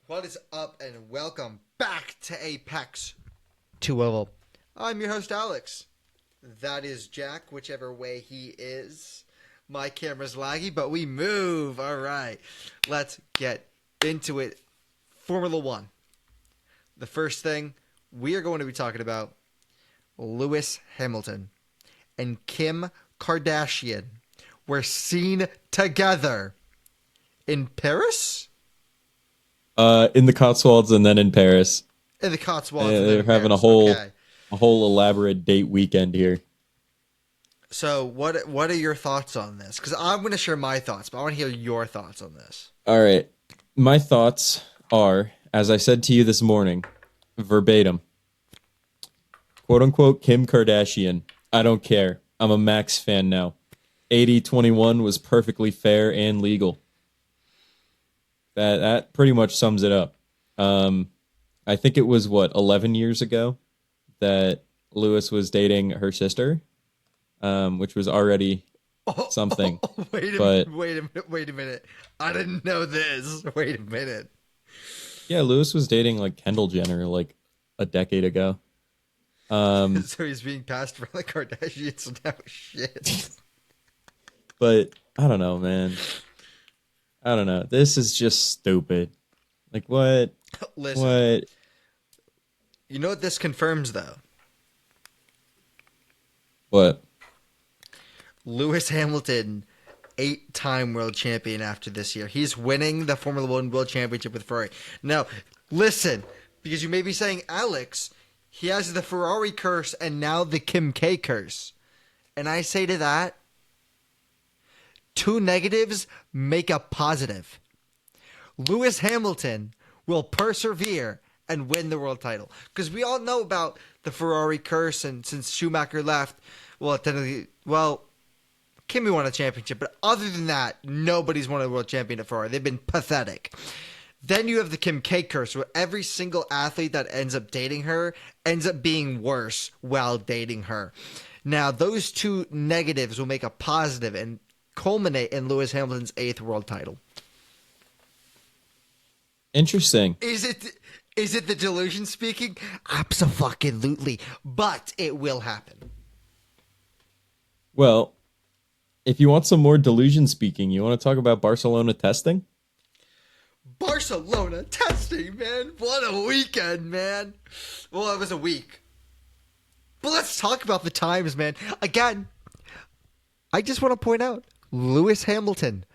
What is up, and welcome back to ApexToOval. I'm your host, Alex. That is Jack, whichever way he is. My camera's laggy, but we move. All right, let's get into it. Formula One. The first thing we are going to be talking about, Lewis Hamilton and Kim Kardashian were seen together in Paris? In the Cotswolds and then in Paris. In the Cotswolds. They're having a whole elaborate date weekend here. So what are your thoughts on this? Because I'm going to share my thoughts, but I want to hear your thoughts on this. All right. My thoughts are, as I said to you this morning, verbatim, quote unquote, Kim Kardashian. I don't care. I'm a Max fan now. 80-21 was perfectly fair and legal. That pretty much sums it up. I think it was 11 years ago that Lewis was dating her sister, which was already something. Wait a minute. I didn't know this. Wait a minute. Yeah, Lewis was dating Kendall Jenner a decade ago. So he's being passed for the Kardashians now. Shit. But I don't know, man. I don't know. This is just stupid. What? Listen. What? You know what this confirms, though? What? Lewis Hamilton, 8-time world champion after this year. He's winning the Formula One World Championship with Ferrari. Now, listen, because you may be saying, Alex, he has the Ferrari curse and now the Kim K curse. And I say to that, two negatives make a positive. Lewis Hamilton will persevere and win the world title. Because we all know about the Ferrari curse, and since Schumacher left, Kimi won a championship, but other than that, nobody's won a world champion at Ferrari. They've been pathetic. Then you have the Kim K curse, where every single athlete that ends up dating her ends up being worse while dating her. Now, those two negatives will make a positive and culminate in Lewis Hamilton's 8th world title. Interesting. Is it the delusion speaking? Abso-fucking-lutely. But it will happen. Well, if you want some more delusion speaking, you want to talk about Barcelona testing? Barcelona testing, man. What a weekend, man. Well, it was a week. But let's talk about the times, man. Again, I just want to point out, Lewis Hamilton,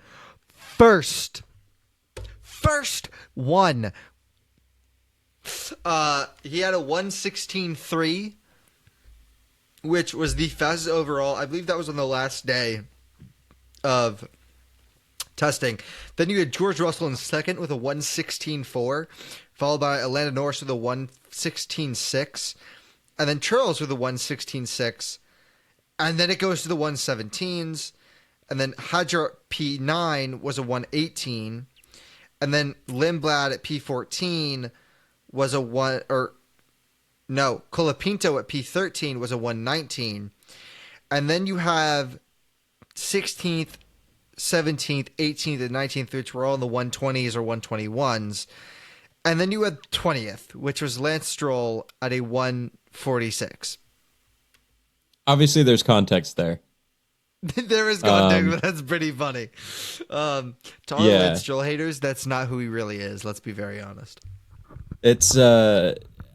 first one. He had a 1:16.3, which was the fastest overall. I believe that was on the last day of testing. Then you had George Russell in second with a 1:16.4, followed by Lando Norris with a 1:16.6, and then Charles with a 1:16.6, and then it goes to the 1:17s. And then Hadjar at P9 was a 1:18. And then Lindblad at P14 was a Colapinto at P13 was a 1:19. And then you have 16th, 17th, 18th, and 19th, which were all in the 120s or 121s. And then you had 20th, which was Lance Stroll at a 1:46. Obviously, there's context there. There is context, but that's pretty funny. To all Lance Stroll haters, that's not who he really is. Let's be very honest. It's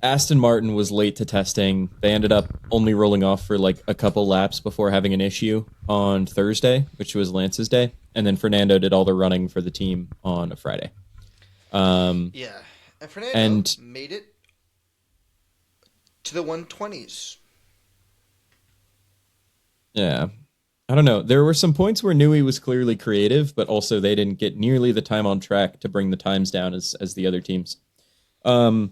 Aston Martin was late to testing. They ended up only rolling off for a couple laps before having an issue on Thursday, which was Lance's day. And then Fernando did all the running for the team on a Friday. And Fernando made it to the 120s. Yeah. I don't know. There were some points where Newey was clearly creative, but also they didn't get nearly the time on track to bring the times down as the other teams. No.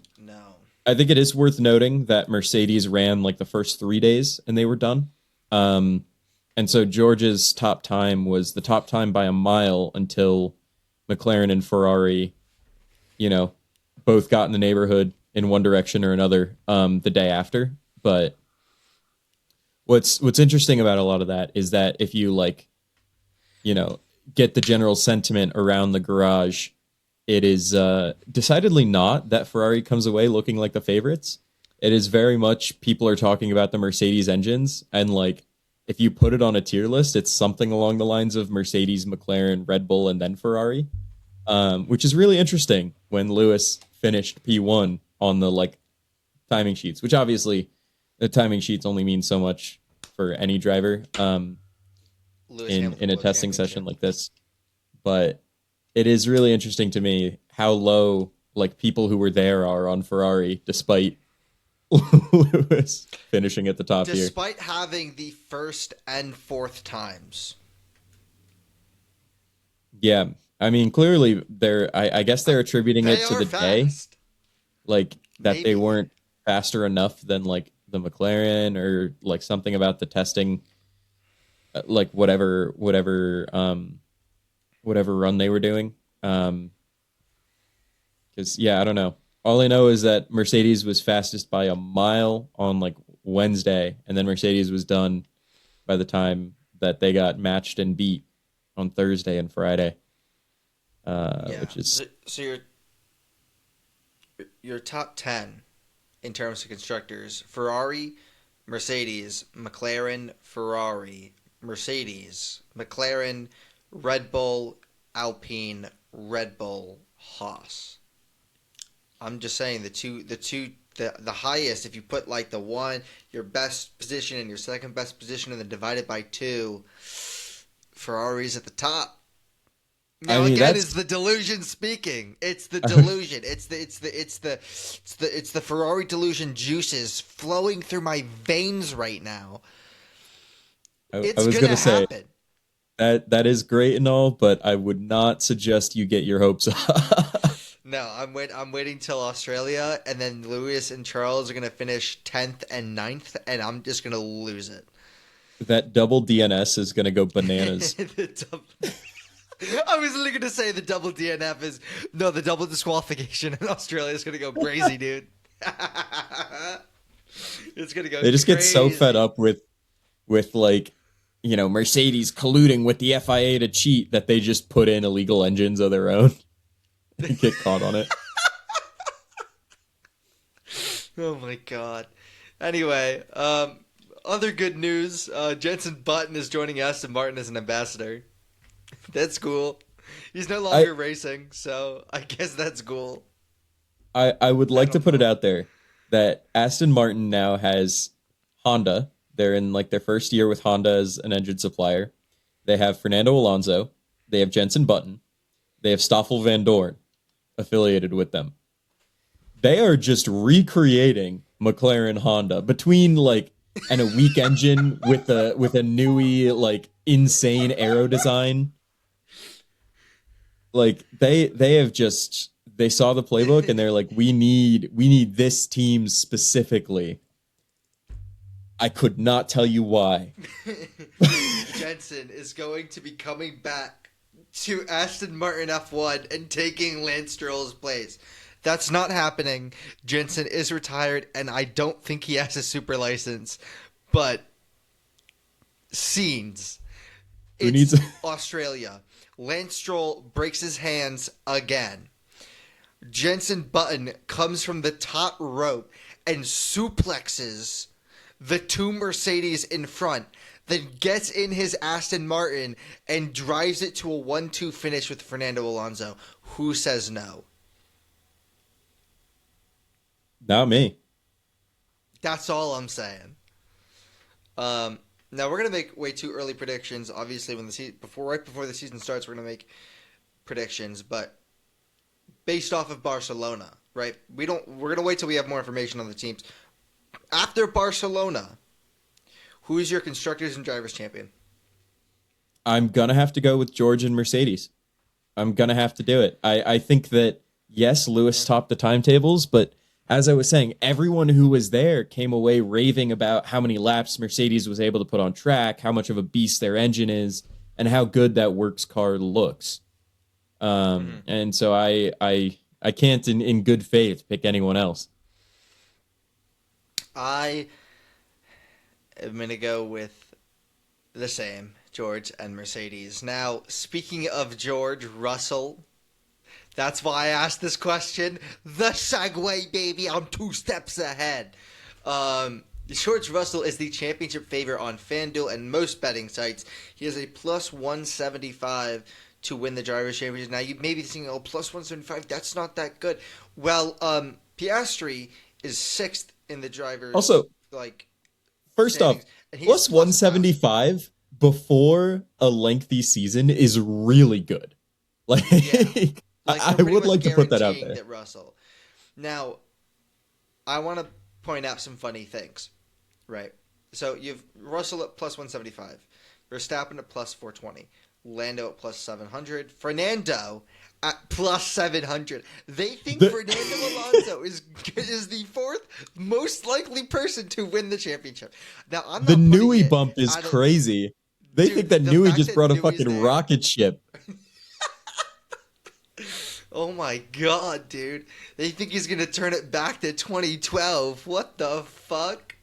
I think it is worth noting that Mercedes ran the first 3 days and they were done. And so George's top time was the top time by a mile until McLaren and Ferrari, both got in the neighborhood in one direction or another the day after. But what's interesting about a lot of that is that if you get the general sentiment around the garage it is decidedly not that Ferrari comes away looking like the favorites. It is very much people are talking about the Mercedes engines, and like if you put it on a tier list, it's something along the lines of Mercedes, McLaren, Red Bull, and then Ferrari, which is really interesting when Lewis finished P1 on the like timing sheets, which obviously the timing sheets only mean so much for any driver Lewis in Hamilton a World testing session Championship. like this. But it is really interesting to me how low like people who were there are on Ferrari, despite Lewis finishing at the top here. Despite having the first and fourth times. Yeah, I mean, clearly they're. I guess they're attributing They it to are the day, fast. like that they Maybe. weren't faster enough than like the McLaren or like something about the testing, like whatever run they were doing. Because yeah, I don't know. All I know is that Mercedes was fastest by a mile on like Wednesday, and then Mercedes was done by the time that they got matched and beat on Thursday and Friday. Yeah. Which is So your top 10 in terms of constructors: Ferrari, Mercedes, McLaren, Ferrari, Mercedes, McLaren, Red Bull, Alpine, Red Bull, Haas. I'm just saying the highest, if you put like the one, your best position and your second best position and then divide it by two, Ferrari's at the top. I Now mean again that's is the delusion speaking. It's the delusion. It's the Ferrari delusion juices flowing through my veins right now. I It's was gonna gonna say happen. that is great and all, but I would not suggest you get your hopes up. No, I'm waiting till Australia, and then Lewis and Charles are gonna finish 10th and ninth, and I'm just gonna lose it. That double DNS is gonna go bananas. I was literally gonna say the double DNF is no, the double disqualification in Australia is gonna go crazy, dude. It's gonna go They just get so fed crazy. up with like Mercedes colluding with the FIA to cheat that they just put in illegal engines of their own and get caught on it. Oh my god. Anyway, other good news: Jenson Button is joining Aston Martin as an ambassador. That's cool. He's no I longer racing, so I guess that's cool. I would I like to don't put it know. out there that Aston Martin now has Honda. They're in like their first year with Honda as an engine supplier. They have Fernando Alonso. They have Jenson Button. They have Stoffel Van Dorn affiliated with them. They are just recreating McLaren Honda between like and a weak engine with a newy like insane aero design. Like they have just they saw the playbook and they're like we need this team specifically. I could not tell you why. Jenson is going to be coming back to Aston Martin F1 and taking Lance Stroll's place. That's not happening. Jenson is retired, and I don't think he has a super license. But scenes. Who It's needs Australia. Lance Stroll breaks his hands again. Jenson Button comes from the top rope and suplexes the two Mercedes in front, then gets in his Aston Martin and drives it to a 1-2 finish with Fernando Alonso. Who says no? not me. That's all I'm saying. Now we're gonna make way too early predictions. Obviously, when right before the season starts, we're gonna make predictions. But based off of Barcelona, right? We're gonna wait till we have more information on the teams. After Barcelona, who is your constructors and drivers champion? I'm gonna have to go with George and Mercedes. I'm gonna have to do it. I think that yes, Lewis topped the timetables, but as I was saying, everyone who was there came away raving about how many laps Mercedes was able to put on track, how much of a beast their engine is, and how good that works car looks. And so I can't in good faith pick anyone else. I am gonna go with the same, George and Mercedes. Now, speaking of George Russell, That's why I asked this question. The segue, baby. I'm 2 steps ahead. George Russell is the championship favorite on FanDuel and most betting sites. He has a plus 175 to win the Drivers' Championship. Now, you may be thinking, oh, plus 175, that's not that good. Well, Piastri is 6th in the Drivers' Also, first off, plus 175 before a lengthy season is really good. I would like to put that out there. Russell. Now, I want to point out some funny things, right? So you've Russell at plus 175, Verstappen at plus 420, Lando at plus 700, Fernando at plus 700. They think Fernando Alonso is the 4th most likely person to win the championship. Now, I'm the Newey bump is crazy. They think that Newey just brought a fucking rocket ship. Oh my god, dude. They think he's going to turn it back to 2012. What the fuck?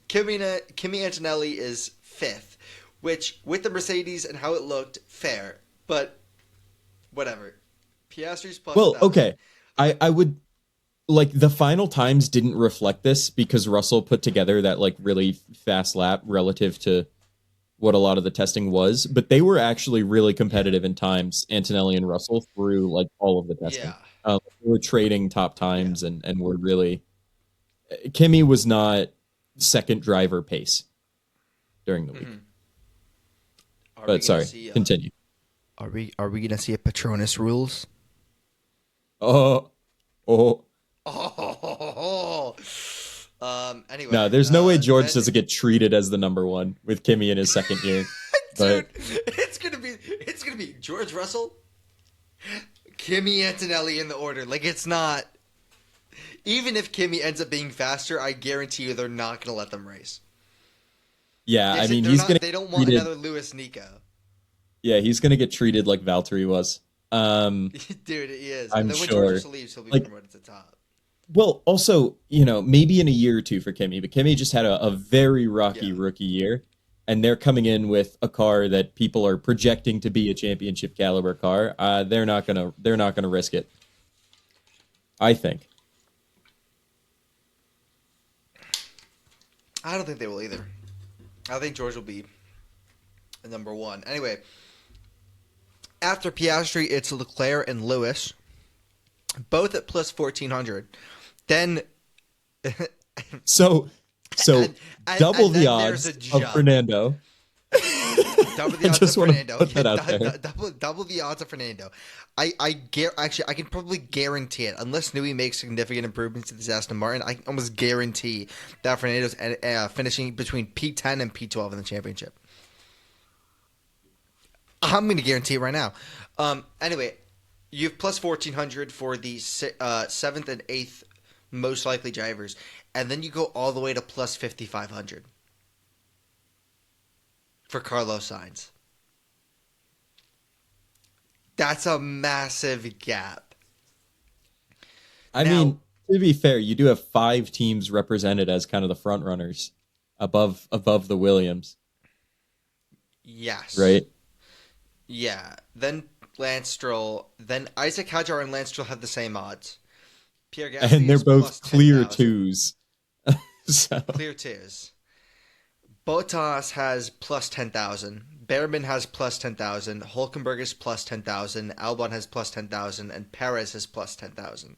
Kimi Antonelli is 5th, which, with the Mercedes and how it looked, fair. But, whatever. Piastri's plus 1,000. Okay. I would... the final times didn't reflect this because Russell put together that, really fast lap relative to what a lot of the testing was, but they were actually really competitive in times, Antonelli and Russell, through all of the testing. Yeah. They were trading top times and were really... Kimi was not second driver pace during the week. But sorry, continue. Are we going to see a Patronus rules? Anyway. No, there's no way George doesn't get treated as the number one with Kimi in his second year. Dude, it's gonna be George Russell, Kimi Antonelli in the order. It's not. Even if Kimi ends up being faster, I guarantee you they're not gonna let them race. Yeah, They don't want another Lewis Nico. Yeah, he's gonna get treated like Valtteri was. Dude, he is. I'm and then when sure. George leaves, he'll be promoted to top. Well, also, maybe in a year or two for Kimi, but Kimi just had a very rocky rookie year, and they're coming in with a car that people are projecting to be a championship caliber car. They're not gonna risk it, I think. I don't think they will either. I think George will be the number one. Anyway, after Piastri, it's Leclerc and Lewis, both at plus 1,400. Then, so double the odds of Fernando. Double the odds of Fernando. Double the odds of Fernando. I can probably guarantee it, unless Newey makes significant improvements to this Aston Martin. I almost guarantee that Fernando's finishing between P10 and P12 in the championship. I'm going to guarantee it right now. Anyway, you have plus 1,400 for the 7th and 8th most likely drivers, and then you go all the way to plus 5,500 for Carlos Sainz. That's a massive gap. I mean, to be fair, you do have 5 teams represented as kind of the front runners above the Williams. Yes. Right? Yeah. Then Lance Stroll. Then Isaac Hadjar and Lance Stroll have the same odds. Pierre Gasly and they're both clear 10,000. 2s. So. Clear 2s. Bottas has plus 10,000. Behrman has plus 10,000. Hulkenberg is plus 10,000. Albon has plus 10,000. And Perez has plus 10,000.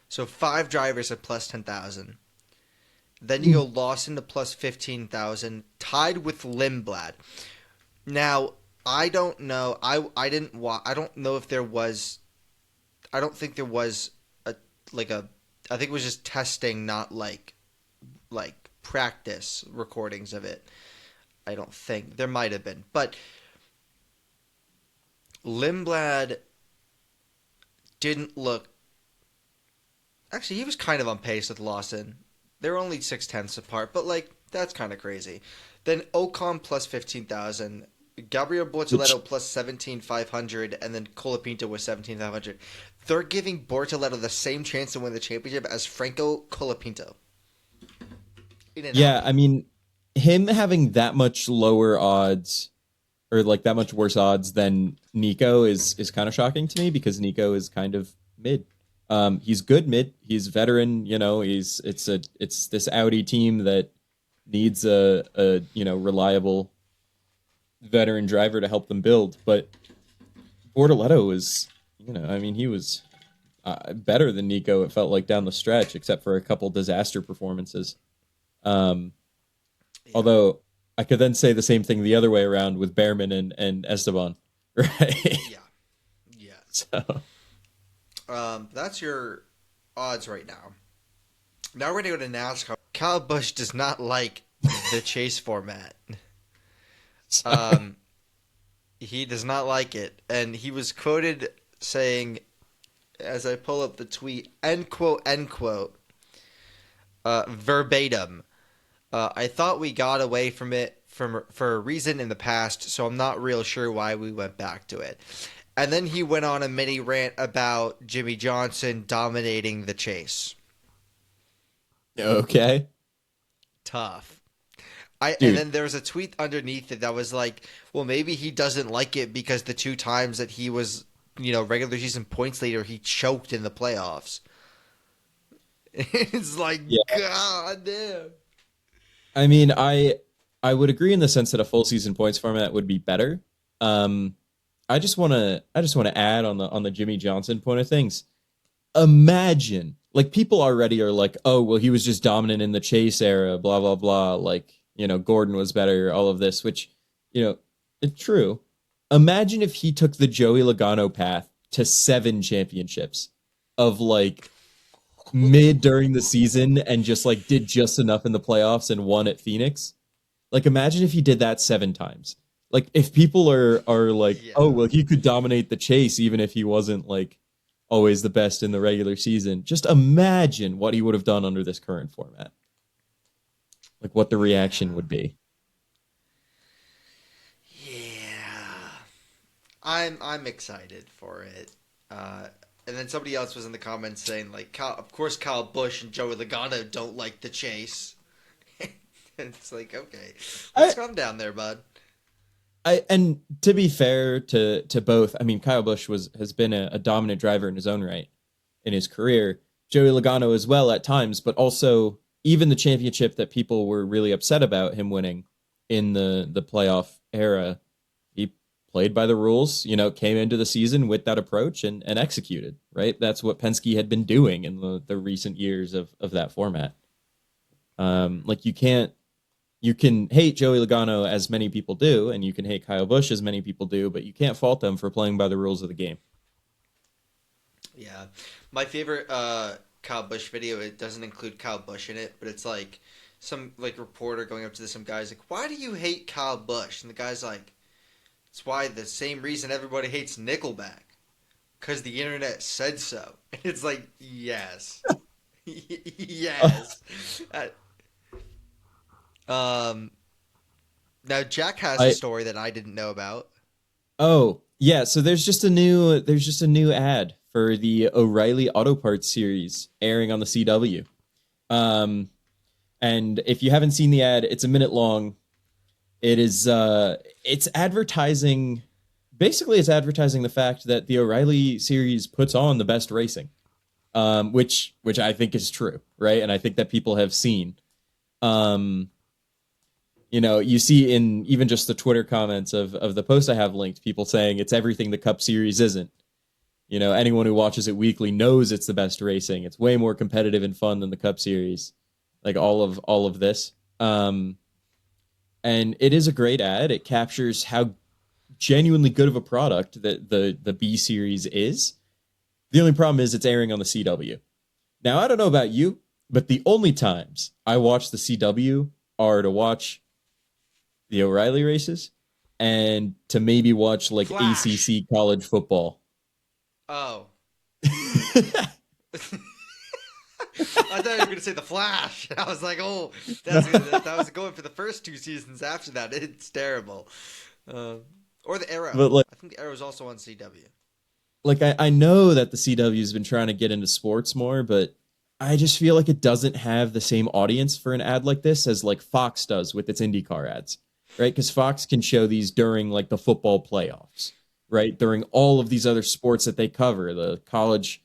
So 5 drivers at plus 10,000. Then you go Lawson to plus 15,000, tied with Lindblad. Now, I don't know. I don't know if there was. I don't think there was I think it was just testing, not like practice recordings of it. I don't think there might have been, but Lindblad didn't look. Actually, he was kind of on pace with Lawson. They were only 0.6 apart, but that's kind of crazy. Then Ocon plus 15,000, Gabriel Bortoleto plus 17,500, and then Colapinto was 17,500. They're giving Bortoleto the same chance to win the championship as Franco Colapinto. Yeah, I mean, him having that much lower odds or like that much worse odds than Nico is kind of shocking to me, because Nico is kind of mid. He's good mid. He's veteran. It's this Audi team that needs a reliable veteran driver to help them build. But Bortoletto was, he was better than Nico. It felt like down the stretch, except for a couple disaster performances. Although I could then say the same thing the other way around with Behrman and Esteban, right? Yeah. So, that's your odds right now. Now we're going to go to NASCAR. Kyle Busch does not like the chase format. He does not like it, and he was quoted saying, as I pull up the tweet, end quote, verbatim. I thought we got away from it for a reason in the past, so I'm not real sure why we went back to it. And then he went on a mini rant about Jimmy Johnson dominating the chase. okay. Tough. And then there was a tweet underneath it that was like, well, maybe he doesn't like it because the 2 times that he was, regular season points leader, he choked in the playoffs. It's like, God damn. I mean, I would agree in the sense that a full season points format would be better. I just want to add on the Jimmy Johnson point of things. Imagine, like, people already are like, oh, well, he was just dominant in the chase era, blah blah blah. Like, Gordon was better, all of this, which, it's true. Imagine if he took the Joey Logano path to 7 championships of like mid during the season and just like did just enough in the playoffs and won at Phoenix. Like, imagine if he did that 7 times. Like, if people are like, oh, well, he could dominate the chase even if he wasn't like always the best in the regular season. Just imagine what he would have done under this current format. Like, what the reaction would be. Yeah. I'm excited for it. And then somebody else was in the comments saying, like, of course Kyle Busch and Joey Logano don't like the chase. And it's like, okay, let's calm down there, bud. And to be fair to both, I mean, Kyle Busch has been a dominant driver in his own right in his career. Joey Logano as well at times, but also even the championship that people were really upset about him winning in the playoff era, he played by the rules, came into the season with that approach and executed, right? That's what Penske had been doing in the recent years of that format. Like, you can hate Joey Logano as many people do, and you can hate Kyle Busch as many people do, but you can't fault them for playing by the rules of the game. Yeah. My favorite Kyle Busch video, it doesn't include Kyle Busch in it, but it's like some like reporter going up to some guy's like, why do you hate Kyle Busch? And the guy's like, it's why the same reason everybody hates Nickelback. Because the internet said so. And it's like, yes. Yes. Now Jack has a story that I didn't know about. Oh, yeah, so there's just a new ad for the O'Reilly Auto Parts series airing on the CW. And if you haven't seen the ad, it's a minute long. It's advertising the fact that the O'Reilly series puts on the best racing. Which I think is true, right? And I think that people have seen. You see in even just the Twitter comments of the post I have linked, people saying it's everything the Cup Series isn't. Anyone who watches it weekly knows it's the best racing. It's way more competitive and fun than the Cup Series. Like all of this. And it is a great ad. It captures how genuinely good of a product that the B Series is. The only problem is it's airing on the CW. Now, I don't know about you, but the only times I watch the CW are to watch the O'Reilly races and to maybe watch like Flash. ACC college football. Oh. I thought you were going to say the Flash. I was like, oh, that was going for the first 2 seasons. After that, it's terrible. Or the Arrow. But I think the Arrow is also on CW. Like, I know that the CW has been trying to get into sports more, but I just feel like it doesn't have the same audience for an ad like this as like Fox does with its IndyCar ads. right? Because Fox can show these during like the football playoffs, right? During all of these other sports that they cover, the college,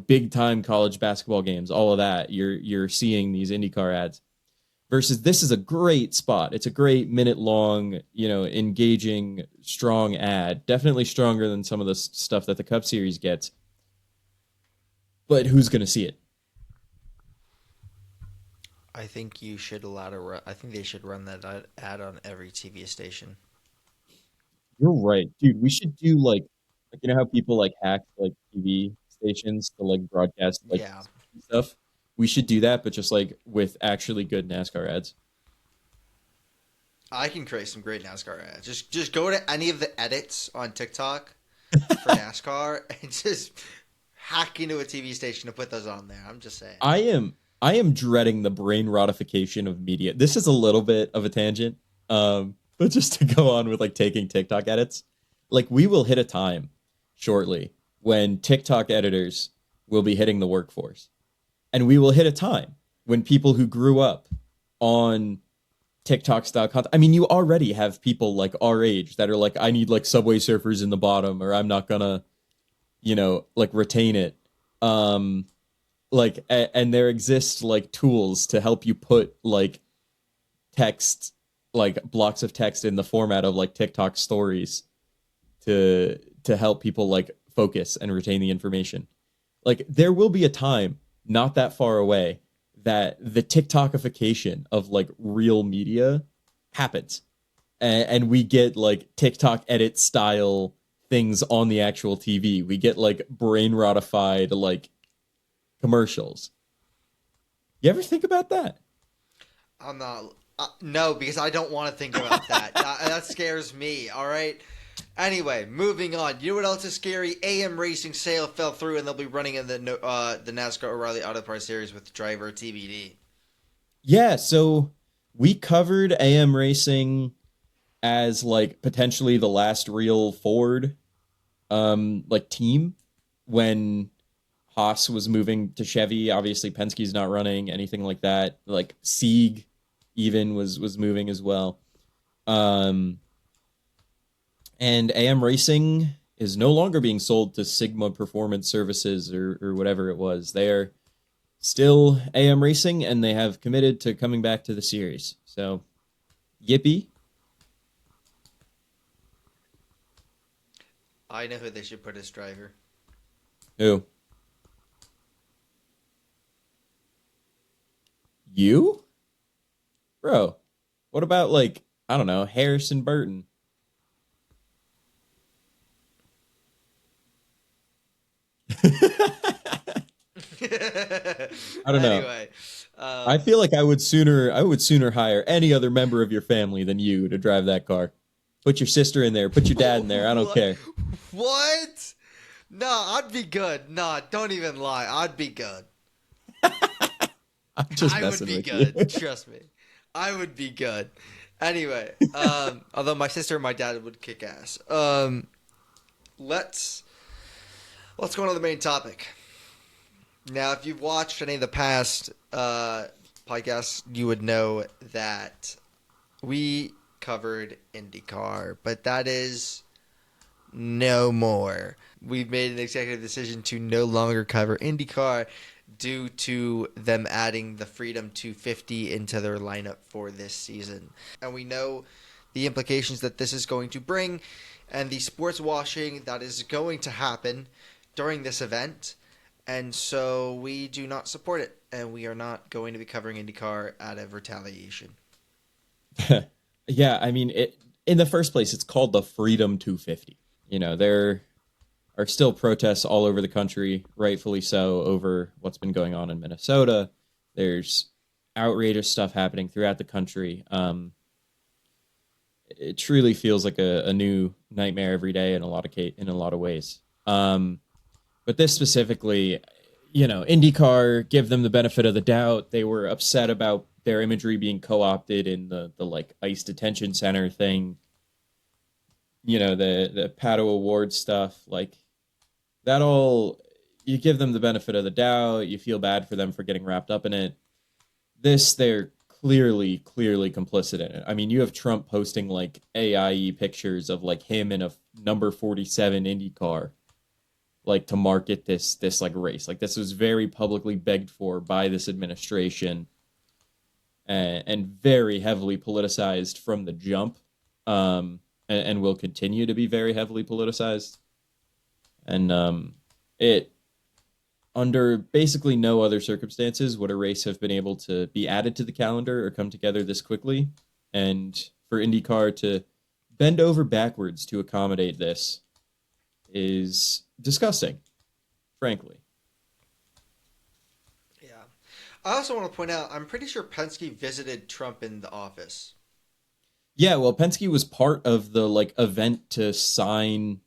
big time college basketball games, all of that. You're seeing these IndyCar ads. Versus this is a great spot. It's a great minute long, engaging, strong ad. Definitely stronger than some of the stuff that the Cup Series gets. But who's going to see it? I think you should I think they should run that ad on every TV station. You're right, dude. We should do like how people like hack like TV stations to like broadcast like Yeah. stuff. We should do that, but just like with actually good NASCAR ads. I can create some great NASCAR ads. Just go to any of the edits on TikTok for NASCAR and just hack into a TV station to put those on there. I'm just saying. I am dreading the brain ratification of media. This is a little bit of a tangent, but just to go on with like taking TikTok edits, like we will hit a time shortly when TikTok editors will be hitting the workforce. And we will hit a time when people who grew up on TikTok style content. I mean, you already have people like our age that are like, I need like Subway Surfers in the bottom, or I'm not gonna, like retain it. And there exist like tools to help you put like text, like blocks of text in the format of like TikTok stories to help people like focus and retain the information. Like there will be a time not that far away that the TikTokification of like real media happens, and we get like TikTok edit style things on the actual TV. We get like brain ratified like commercials. You ever think about that? I'm not. No, because I don't want to think about that. That scares me. All right. Anyway, moving on. You know what else is scary? AM Racing sale fell through, and they'll be running in the NASCAR O'Reilly Auto Parts Series with driver TBD. Yeah, so we covered AM Racing as like potentially the last real Ford like team when Haas was moving to Chevy. Obviously Penske's not running anything like that. Like Sieg even was moving as well. And AM Racing is no longer being sold to Sigma Performance Services or whatever it was. They are still AM Racing, and they have committed to coming back to the series. So, yippee. I know who they should put as driver. Who? You? Bro, what about, like, I don't know, Harrison Burton? I don't know. Anyway, I feel like I would sooner hire any other member of your family than you to drive that car. Put your sister in there, put your dad in there. I don't care. What? No, I'd be good. No, don't even lie. I'd be good. I'm just I would messing be with good. you. Trust me. I would be good. Anyway, although my sister and my dad would kick ass. Let's go on to the main topic. Now, if you've watched any of the past podcasts, you would know that we covered IndyCar, but that is no more. We've made an executive decision to no longer cover IndyCar due to them adding the Freedom 250 into their lineup for this season. And we know the implications that this is going to bring and the sports washing that is going to happen during this event. And so we do not support it, and we are not going to be covering IndyCar out of retaliation. Yeah, I mean, in the first place, it's called the Freedom 250. There are still protests all over the country, rightfully so, over what's been going on in Minnesota. There's outrageous stuff happening throughout the country. It truly feels like a new nightmare every day in a lot of ways. But this specifically, IndyCar, give them the benefit of the doubt. They were upset about their imagery being co-opted in the like ICE detention center thing. The Pato Award stuff, like that all, you give them the benefit of the doubt. You feel bad for them for getting wrapped up in it. They're clearly complicit in it. I mean, you have Trump posting like AIE pictures of like him in a number 47 IndyCar, like to market this like race. Like this was very publicly begged for by this administration, and very heavily politicized from the jump, and will continue to be very heavily politicized. And it under basically no other circumstances would a race have been able to be added to the calendar or come together this quickly. And for IndyCar to bend over backwards to accommodate this is disgusting, frankly. Yeah. I also want to point out, I'm pretty sure Penske visited Trump in the office. Yeah, well, Penske was part of the like event to sign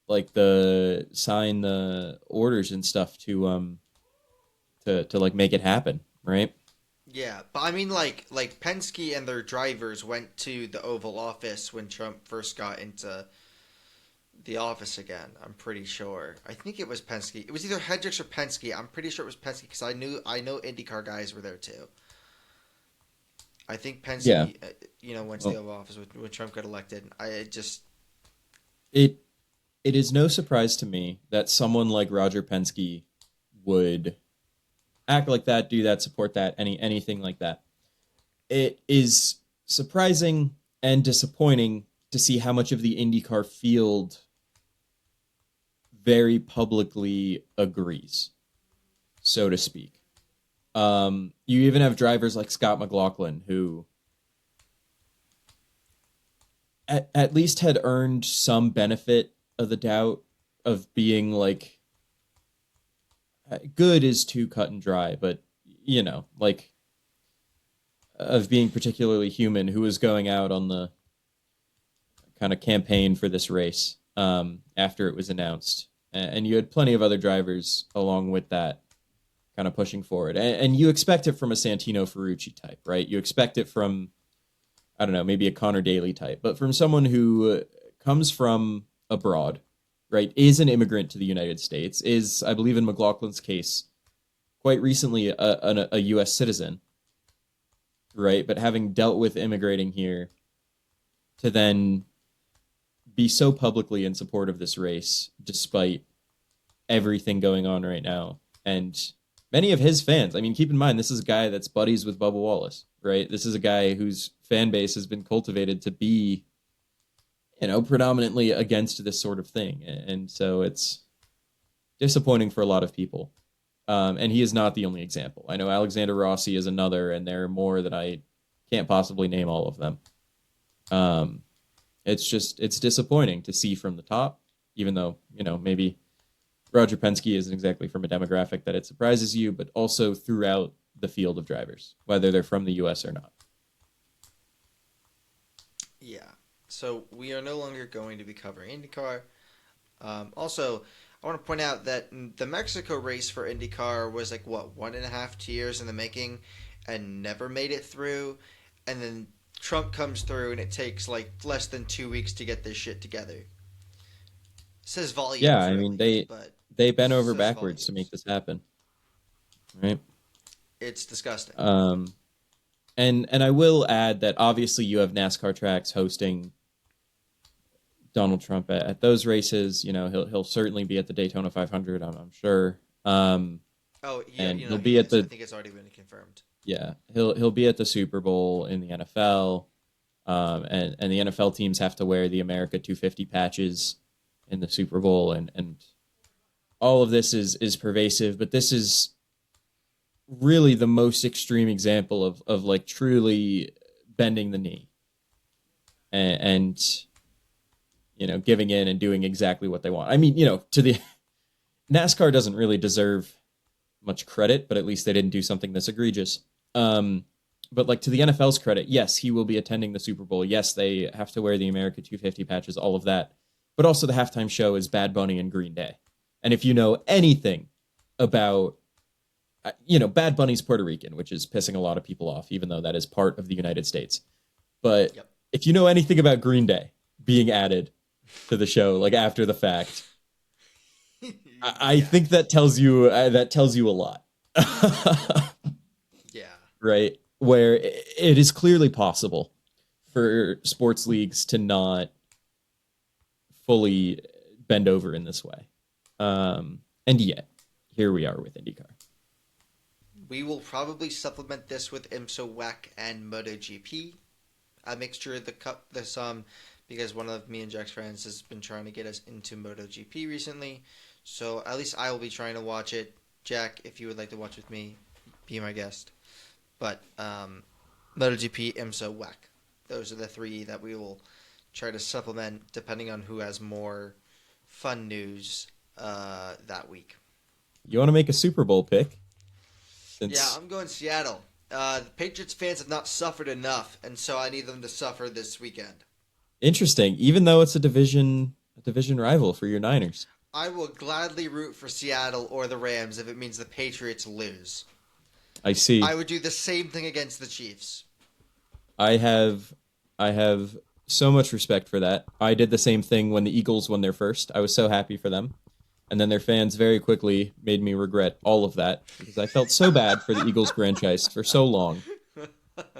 the orders and stuff to like make it happen, right? Yeah, but I mean, like Penske and their drivers went to the Oval Office when Trump first got into the office again. I'm pretty sure. I think it was Penske. It was either Hendricks or Penske. I'm pretty sure it was Penske because I know IndyCar guys were there too. I think Penske, went to the Oval Office when Trump got elected. It is no surprise to me that someone like Roger Penske would act like that, do that, support that, anything like that. It is surprising and disappointing to see how much of the IndyCar field very publicly agrees, so to speak. You even have drivers like Scott McLaughlin who at least had earned some benefit of the doubt of being like, good is too cut and dry, but like of being particularly human, who was going out on the kind of campaign for this race after it was announced. And you had plenty of other drivers along with that kind of pushing forward. And you expect it from a Santino Ferrucci type, right? You expect it from, I don't know, maybe a Connor Daly type, but from someone who comes from abroad, right, is an immigrant to the United States, is, I believe in McLaughlin's case, quite recently a U.S. citizen, right? But having dealt with immigrating here, to then be so publicly in support of this race, despite everything going on right now. And many of his fans, I mean, keep in mind, this is a guy that's buddies with Bubba Wallace, right? This is a guy whose fan base has been cultivated to be, predominantly against this sort of thing. And so it's disappointing for a lot of people. And he is not the only example. I know Alexander Rossi is another, and there are more that I can't possibly name all of them. It's disappointing to see from the top, even though, maybe Roger Penske isn't exactly from a demographic that it surprises you, but also throughout the field of drivers, whether they're from the U.S. or not. Yeah. So we are no longer going to be covering IndyCar. Also, I want to point out that the Mexico race for IndyCar was 1.5, 2 years in the making and never made it through. And then Trump comes through and it takes less than 2 weeks to get this shit together. Says volumes. Yeah, I really, mean, they bent over backwards to make this happen. Right? It's disgusting. And I will add that obviously you have NASCAR tracks hosting Donald Trump at those races. He'll certainly be at the Daytona 500. I'm sure. Yeah, and he'll be at the. I think it's already been confirmed. Yeah, he'll be at the Super Bowl in the NFL, and the NFL teams have to wear the America 250 patches in the Super Bowl, and all of this is pervasive. But this is really the most extreme example of truly bending the knee and giving in and doing exactly what they want. I mean, to the NASCAR doesn't really deserve much credit, but at least they didn't do something this egregious. But to the NFL's credit, yes, he will be attending the Super Bowl. Yes, they have to wear the America 250 patches, all of that. But also the halftime show is Bad Bunny and Green Day. And if you know anything about, Bad Bunny's Puerto Rican, which is pissing a lot of people off, even though that is part of the United States. But Yep. If you know anything about Green Day being added to the show, after the fact, I think that tells you a lot. Yeah. Right. where it is clearly possible for sports leagues to not fully bend over in this way. And yet, here we are with IndyCar. We will probably supplement this with IMSA, WEC, and MotoGP. A mixture of because one of me and Jack's friends has been trying to get us into MotoGP recently. So at least I will be trying to watch it. Jack, if you would like to watch with me, be my guest. But MotoGP, IMSA, WEC. Those are the three that we will try to supplement depending on who has more fun news that week. You want to make a Super Bowl pick? Yeah, I'm going Seattle. The Patriots fans have not suffered enough, and so I need them to suffer this weekend. Interesting. Even though it's a division rival for your Niners. I will gladly root for Seattle or the Rams if it means the Patriots lose. I see. I would do the same thing against the Chiefs. I have so much respect for that. I did the same thing when the Eagles won their first. I was so happy for them. And then their fans very quickly made me regret all of that because I felt so bad for the Eagles franchise for so long.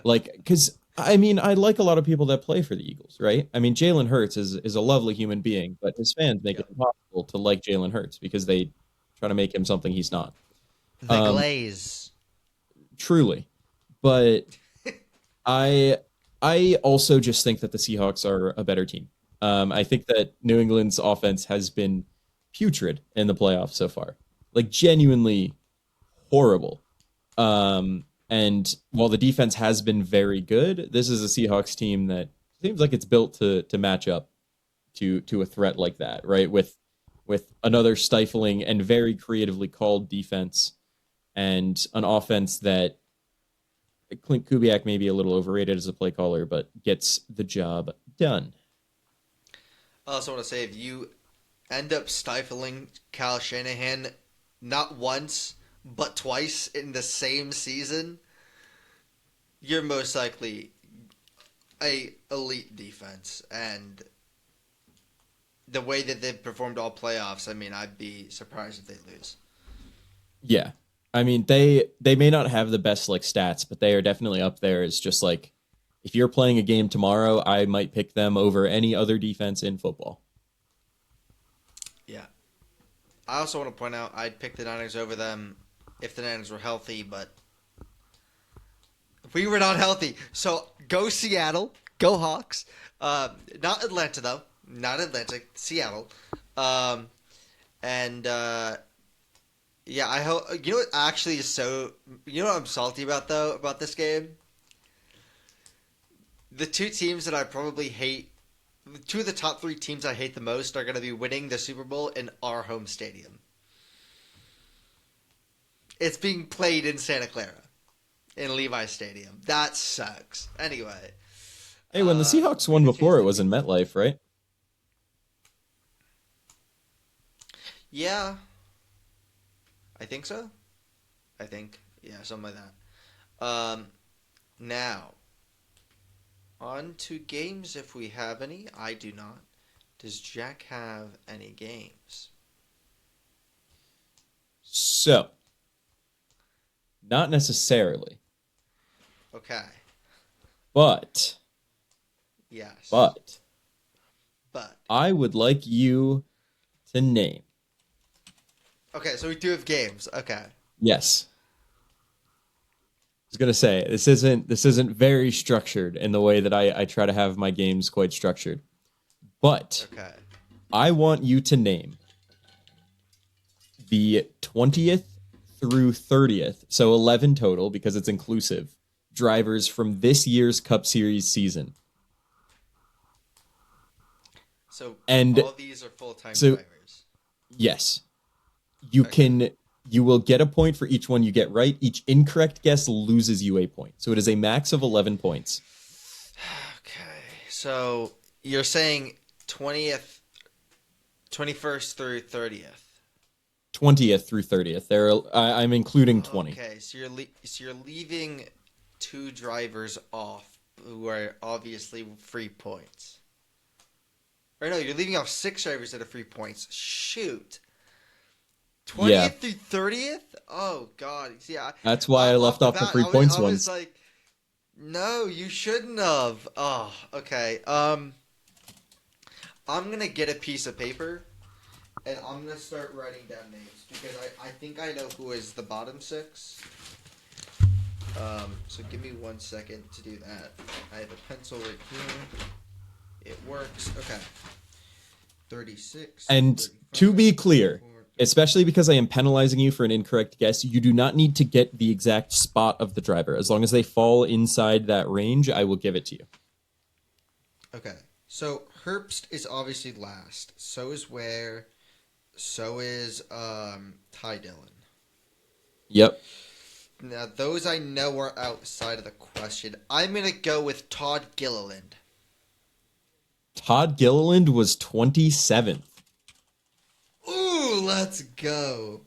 Because, I mean, I like a lot of people that play for the Eagles, right? I mean, Jalen Hurts is a lovely human being, but his fans make it impossible to like Jalen Hurts because they try to make him something he's not. The glaze. Truly. But I also just think that the Seahawks are a better team. I think that New England's offense has been putrid in the playoffs so far, like genuinely horrible. And while the defense has been very good, this is a Seahawks team that seems like it's built to match up to a threat like that, right? With another stifling and very creatively called defense and an offense that Clint Kubiak may be a little overrated as a play caller, but gets the job done. I also want to say, if you end up stifling Kyle Shanahan not once, but twice in the same season, you're most likely a elite defense. And the way that they've performed all playoffs, I mean, I'd be surprised if they lose. Yeah. I mean, they may not have the best like stats, but they are definitely up there as just like, if you're playing a game tomorrow, I might pick them over any other defense in football. Yeah. I also want to point out I'd pick the Niners over them if the Niners were healthy, but we were not healthy. So go Seattle. Go Hawks. Not Atlanta, though. Not Atlanta. Seattle. Yeah, I hope. You know what actually is so. You know what I'm salty about, though, about this game? The two teams that I probably hate. Two of the top three teams I hate the most are going to be winning the Super Bowl in our home stadium. It's being played in Santa Clara, in Levi's Stadium. That sucks. Anyway. Hey, when the Seahawks won before, it was in MetLife, right? Yeah. I think so. Yeah, something like that. Now, on to games if we have any. I do not. Does Jack have any games? So, not necessarily. Okay. But. Yes. But. But. I would like you to name. Okay, so we do have games. Okay. Yes. I was gonna say this isn't very structured in the way that I try to have my games quite structured. But okay. I want you to name the 20th through 30th, so 11 total because it's inclusive, drivers from this year's Cup Series season. So and all these are full-time drivers. Yes. You will get a point for each one you get right. Each incorrect guess loses you a point. So it is a max of 11 points. Okay. So you're saying 20th, 21st through 30th. 20th through 30th. I'm including 20. Okay, so you're leaving two drivers off who are obviously free points. Or no, you're leaving off six drivers that are free points. Shoot. 20th through 30th? Oh, God. See, that's why I left off the free points ones. Like, No, you shouldn't have. Oh, okay. I'm gonna get a piece of paper and I'm gonna start writing down names because I think I know who is the bottom six. So give me 1 second to do that. I have a pencil right here. It works. Okay. 36. And 35, to be clear, 34, especially because I am penalizing you for an incorrect guess, you do not need to get the exact spot of the driver. As long as they fall inside that range, I will give it to you. Okay. So Herbst is obviously last. So is Ware. So is Ty Dillon. Yep. Now those I know are outside of the question. I'm gonna go with Todd Gilliland. Todd Gilliland was 27th. Ooh, let's go.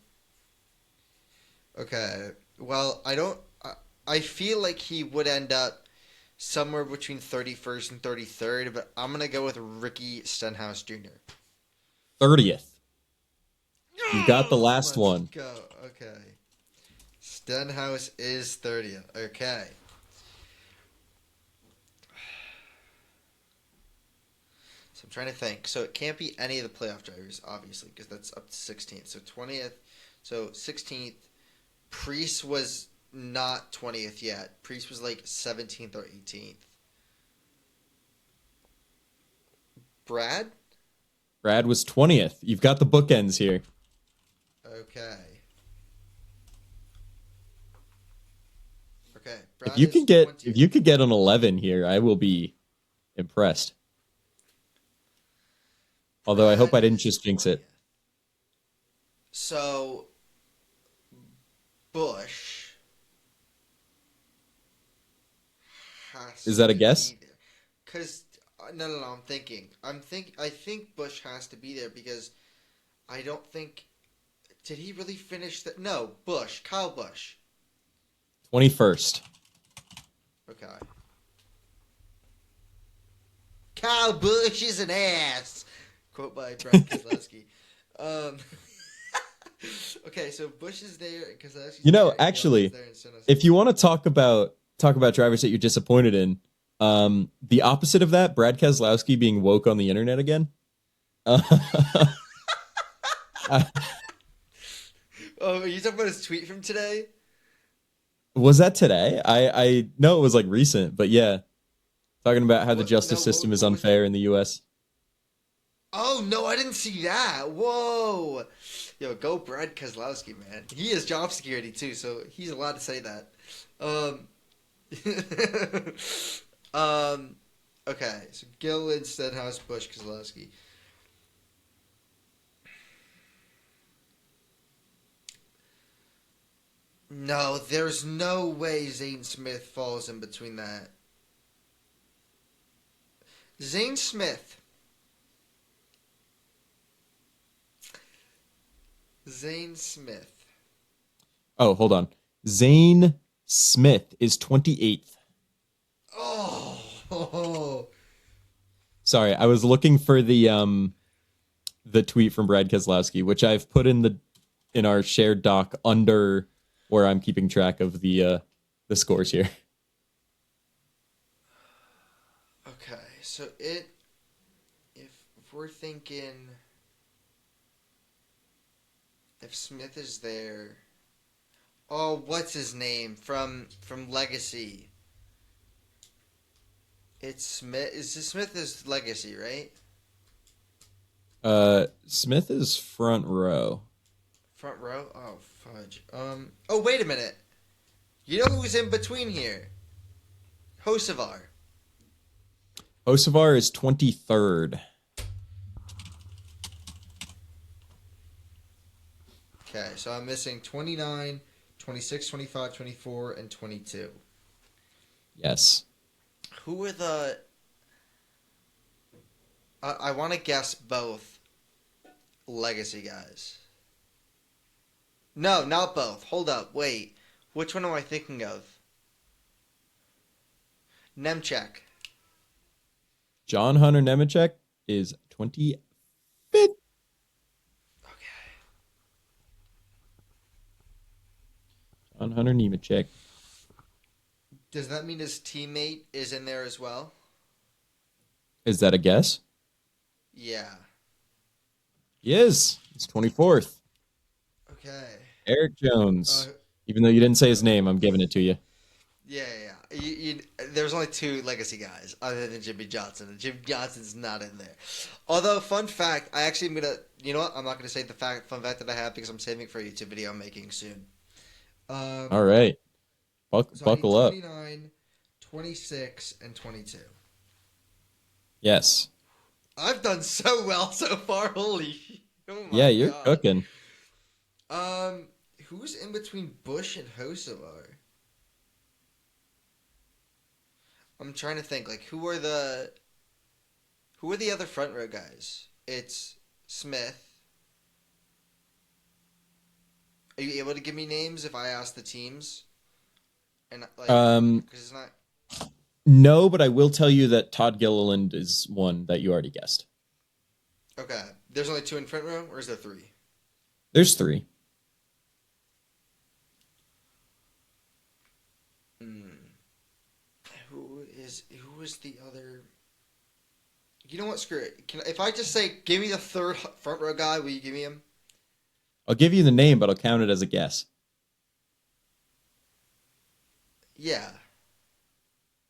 Okay. Well, I don't. I feel like he would end up somewhere between 31st and 33rd, but I'm gonna go with Ricky Stenhouse Jr. 30th. You got the last Let's one. go. Okay. Stenhouse is 30th. Okay. So I'm trying to think. So it can't be any of the playoff drivers, obviously, because that's up to 16th. So 20th. So 16th. Priest was not 20th yet. Priest was like 17th or 18th. Brad? Brad was 20th. You've got the bookends here. Okay. Okay. If Brad you is could get 20th. if you could get an 11 here, I will be impressed. Although I hope I Brad didn't is just jinx it. 20th. So Busch has Is that a to guess? be there. Cause no, I'm thinking. I think Busch has to be there because I don't think. Did he really finish that? No, Busch. Kyle Busch. 21st. Okay. Kyle Busch is an ass. Quote by Brad Keselowski. um, okay, so Busch is there and Keselowski's You know, there. And actually, there and Stenhouse if is you there. want to talk about drivers that you're disappointed in, the opposite of that, Brad Keselowski being woke on the internet again. Oh, are you talking about his tweet from today? Was that today? I know it was like recent, but yeah, talking about how the What? justice No. system is What was it? unfair in the U.S. Oh no, I didn't see that. Whoa. Yo, go Brad Keselowski, man. He is job security too, so he's allowed to say that. Um. Okay, so Gilliland, Stenhouse, Busch, Keselowski. No, there's no way Zane Smith falls in between that. Zane Smith. Zane Smith. Oh, hold on. Zane Smith is 28th. Oh. Sorry, I was looking for the tweet from Brad Keselowski, which I've put in our shared doc under where I'm keeping track of the scores here. Okay, so if we're thinking if Smith is there, oh, what's his name from Legacy? It's Smith. Smith is Legacy, right? Smith is front row. Front row. Oh fudge. Oh, wait a minute. You know who's in between here? Hocevar. Hocevar is 23rd. Okay, so I'm missing 29, 26, 25, 24, and 22. Yes. Who are the... I want to guess both Legacy guys. No, not both. Hold up. Wait. Which one am I thinking of? Nemchek. John Hunter Nemechek is 25th. Okay. John Hunter Nemechek. Does that mean his teammate is in there as well? Is that a guess? Yeah. He is. He's 24th. Okay. Eric Uh, Jones. Even though you didn't say his name, I'm giving it to you. yeah, yeah. There's only two legacy guys other than Jimmy Johnson, and Jimmy Johnson's not in there. Although, fun fact, I actually am gonna. You know what? I'm not gonna say the fun fact that I have because I'm saving it for a YouTube video I'm making soon. All right. So I need Buckle up. 29, 26, and 22. Yes. I've done so well so far. Holy, oh Yeah, my you're god. cooking. Who's in between Busch and Hosovar? I'm trying to think. Like, who are the other front row guys? It's Smith. Are you able to give me names if I ask the teams? And like, because it's not. No, but I will tell you that Todd Gilliland is one that you already guessed. Okay, there's only two in front row, or is there three? There's three. Who is the other? You know what? Screw it. If I just say, give me the third front row guy, will you give me him? I'll give you the name, but I'll count it as a guess. Yeah.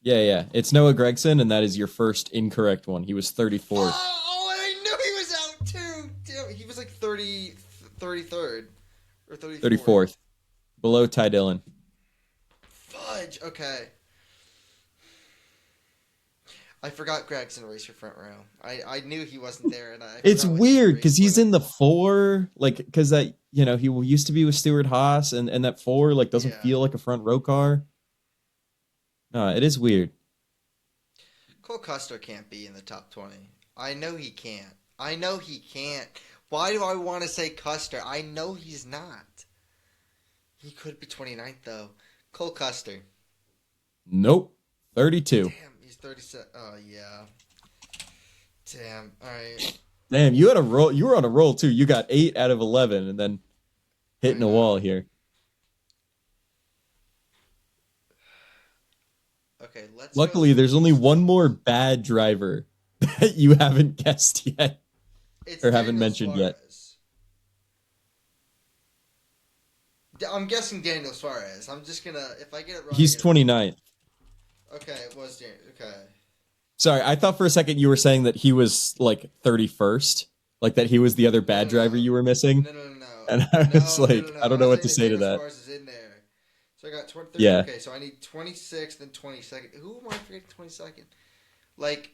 Yeah. It's Noah Gregson, and that is your first incorrect one. He was 34th. Oh, and I knew he was out too. Damn, he was like 33rd or 34th. 34th. Below Ty Dillon. Fudge. Okay. I forgot Gregson raced for front row. I knew he wasn't there, and It's forgot what weird he because raced he's for. in the 4, like, because that, he used to be with Stuart Haas, and that 4, like, doesn't Yeah. feel like a front row car. No, it is weird. Cole Custer can't be in the top 20. I know he can't. Why do I want to say Custer? I know he's not. He could be 29th, though. Cole Custer. Nope. 32. Damn, he's 37. Oh, yeah. Damn. All right. Damn, you had a roll. You were on a roll, too. You got 8 out of 11, and then hitting a wall here. Okay, let's Luckily, there's only one more bad driver that you haven't guessed yet. Or haven't mentioned yet. I'm guessing Daniel Suarez. I'm just gonna, if I get it wrong. He's 29th. Okay, it was Daniel. Okay. Sorry, I thought for a second you were saying that he was like 31st, like that he was the other bad driver you were missing. No. And I was like, I don't know what to say to that. Suarez is in there. So I got 20. Yeah. Okay, so I need 26th and 22nd. Who am I forgetting 22nd? Like,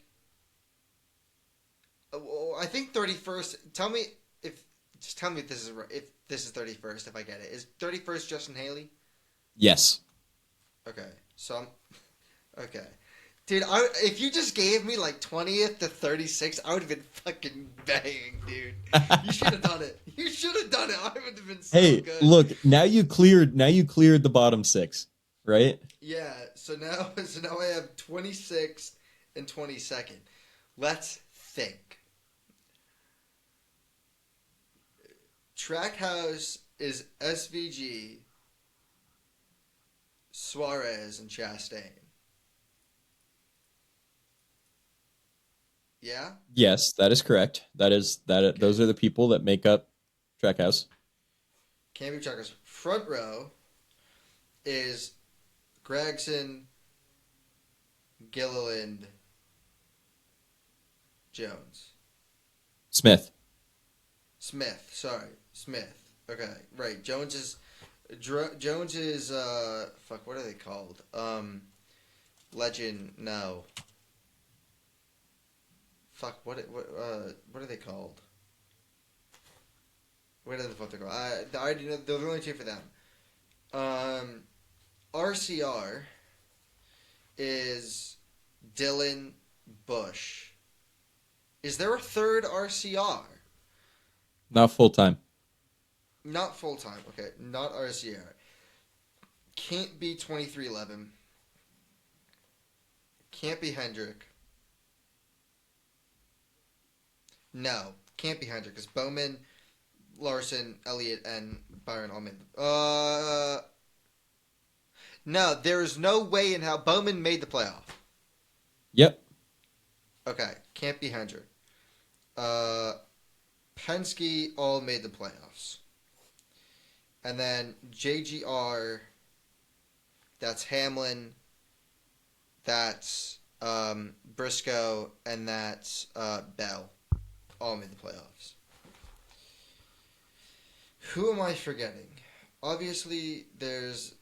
I think 31st. Tell me if this is right. If this is 31st, if I get it, is 31st Justin Haley? Yes. Okay, so okay, dude. If you just gave me like 20th to 36th, I would have been fucking banging, dude. You should have done it. I would have been so good. Look, now you cleared the bottom 6, right? Yeah. So now I have 26th and 22nd. Let's think. Trackhouse is SVG, Suarez, and Chastain. Yeah? Yes, that is correct. Those are the people that make up Trackhouse. Can't be Trackhouse. Front row is Gregson, Gilliland, Jones. Smith. Smith. Okay, right. Jones is fuck, what are they called? Legend, no. Fuck, what are they called? What are the fuck they're called? I already know, they're the only two for them. RCR is Dylan Busch. Is there a third RCR? Not full time. Not full time. Okay, not RCR. Can't be 2311. Can't be Hendrick. No, can't be Hendrick because Bowman, Larson, Elliott, and Byron all made. No, there is no way in how Bowman made the playoff. Yep. Okay, can't be Hendrick. Penske all made the playoffs. And then JGR, that's Hamlin, that's Briscoe, and that's Bell. All made the playoffs. Who am I forgetting? Obviously, there's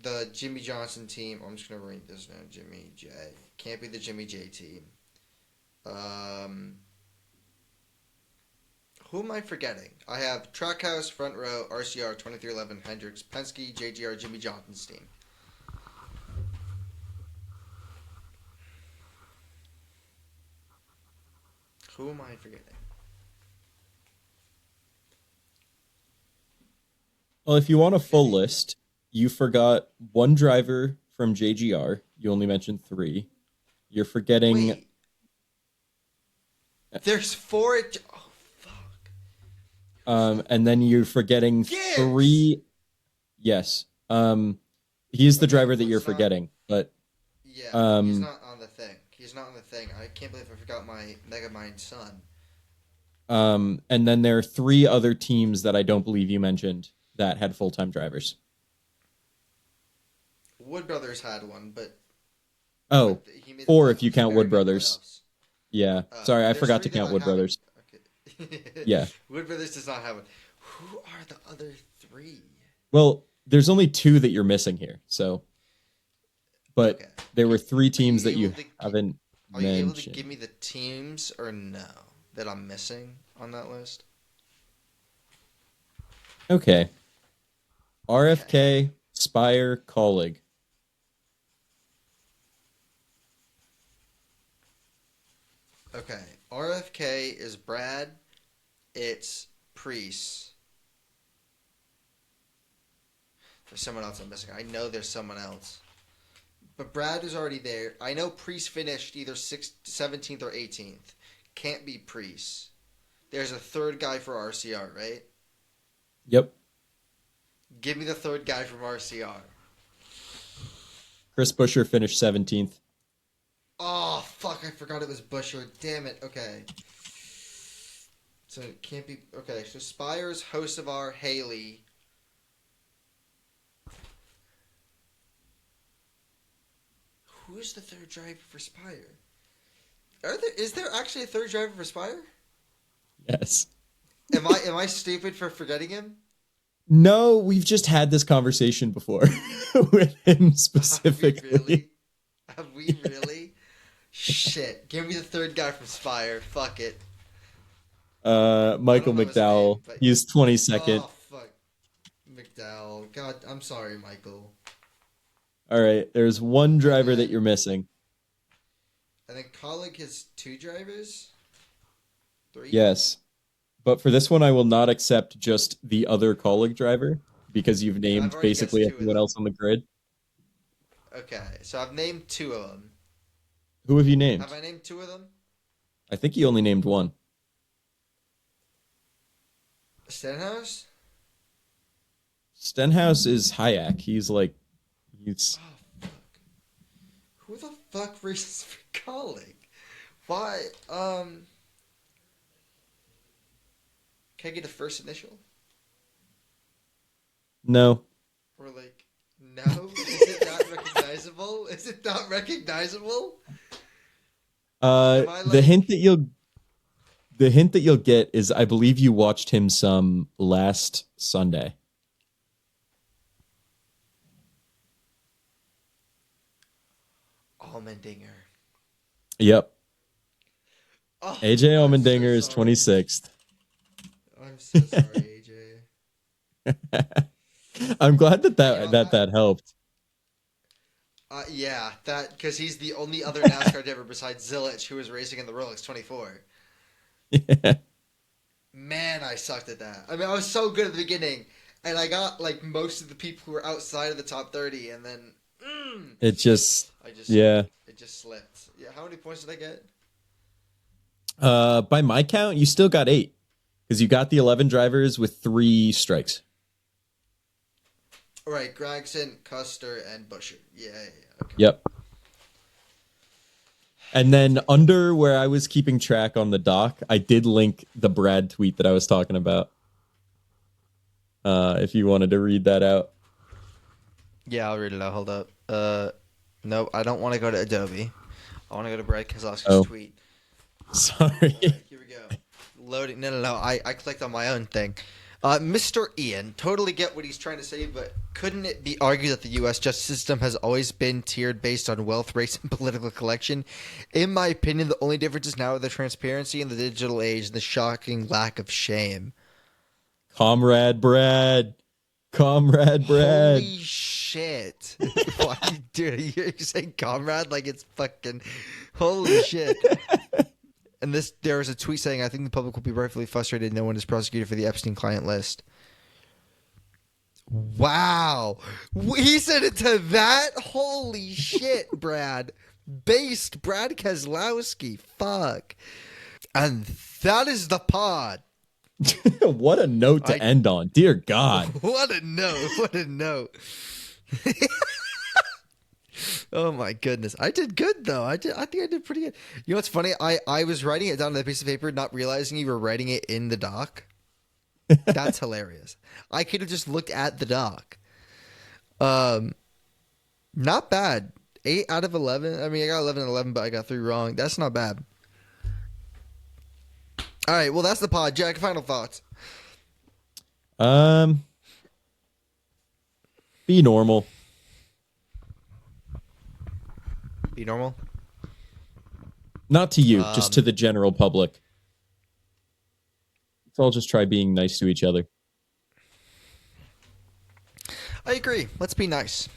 the Jimmy Johnson team. I'm just going to write this down. Jimmy J. Can't be the Jimmy J team. Who am I forgetting? I have Trackhouse, Front Row, RCR, 2311, Hendricks, Penske, JGR, Jimmy Johnson's team. Who am I forgetting? Well, if you want a full list, you forgot one driver from JGR. You only mentioned 3. You're forgetting... Wait. There's 4... Oh, fuck. And then you're forgetting Gibbs! 3... Yes. He's the driver that you're forgetting, but... Yeah, he's not on the thing. He's not on the thing. I can't believe I forgot my Megamind son. And then there are 3 other teams that I don't believe you mentioned that had full-time drivers. Wood Brothers had one, but... Oh, he made the 4 if playoffs. you count Very Wood good Brothers. playoffs. Yeah. Sorry, I There's forgot to 3 that count I Wood haven't- Brothers. Okay. Yeah. Wood Brothers does not have one. Who are the other 3? Well, there's only 2 that you're missing here, so... But Okay. there were 3 teams that you able to haven't Are you able to mentioned. give me the teams or no that I'm missing on that list? Okay. RFK, Spire, Colleague. Okay. RFK is Brad. It's Priest. There's someone else I'm missing. I know there's someone else. But Brad is already there. I know Priest finished either 17th or 18th. Can't be Priest. There's a third guy for RCR, right? Yep. Give me the third guy from RCR. Chris Buescher finished 17th. Oh, fuck. I forgot it was Busher. Damn it. Okay. So it can't be... Okay, so Spires, Hocevar, Haley... Who's the third driver for Spire? Is there actually a third driver for Spire? Yes. Am I stupid for forgetting him? No, we've just had this conversation before with him specifically. Have we really? Shit. Give me the third guy from Spire. Fuck it. Michael I don't know his McDowell. name, but- He's 22nd. Oh, fuck. McDowell. God, I'm sorry, Michael. All right, there's one driver that you're missing. I think Colleague has 2 drivers? 3? Yes. But for this one, I will not accept just the other Colleague driver because you've named already basically guessed 2 of everyone them. else on the grid. Okay, so I've named 2 of them. Who have you named? Have I named 2 of them? I think you only named one. Stenhouse? Stenhouse is Hayek. He's... Oh, fuck. Who the fuck races for Colleague? Why, Can I get a first initial? No. Or like, no? Is it not recognizable? Is it not recognizable? Am I, The like- hint that you'll get is I believe you watched him some last Sunday. Allmendinger. Yep. Oh, AJ I'm Allmendinger is so sorry. 26th. I'm so sorry, AJ. I'm glad that You know, that helped. Yeah, because he's the only other NASCAR driver besides Zilich who was racing in the Rolex 24. Yeah. Man, I sucked at that. I mean, I was so good at the beginning, and I got like most of the people who were outside of the top 30, and then It just it just slipped. Yeah, how many points did I get? by my count, you still got 8 because you got the 11 drivers with 3 strikes. All right, Gregson, Custer, and Busher. Yeah. Okay. Yep. And then under where I was keeping track on the doc, I did link the Brad tweet that I was talking about. If you wanted to read that out. Yeah, I'll read it out. Hold up. Nope, I don't want to go to Adobe. I want to go to Brad Keselowski's tweet. Sorry. Right, here we go. Loading. No. I clicked on my own thing. Mr. Ian, totally get what he's trying to say, but couldn't it be argued that the U.S. justice system has always been tiered based on wealth, race, and political collection? In my opinion, the only difference is now the transparency in the digital age and the shocking lack of shame. Comrade Brad. Holy shit. Why, dude, you're saying comrade like it's fucking... Holy shit. And there was a tweet saying, I think the public will be rightfully frustrated no one is prosecuted for the Epstein client list. Wow. He said it to that? Holy shit, Brad. Based Brad Keselowski. Fuck. And that is the pod. What a note to end on. Dear God. What a note. What a note. Oh my goodness. I did good though. I think I did pretty good. You know what's funny? I was writing it down on a piece of paper, not realizing you were writing it in the doc. That's hilarious. I could have just looked at the doc. Not bad. 8 out of 11. I mean, I got 11 and 11, but I got 3 wrong. That's not bad. All right, well, that's the pod. Jack, final thoughts. Be normal. Be normal? Not to you, just to the general public. Let's all just try being nice to each other. I agree. Let's be nice.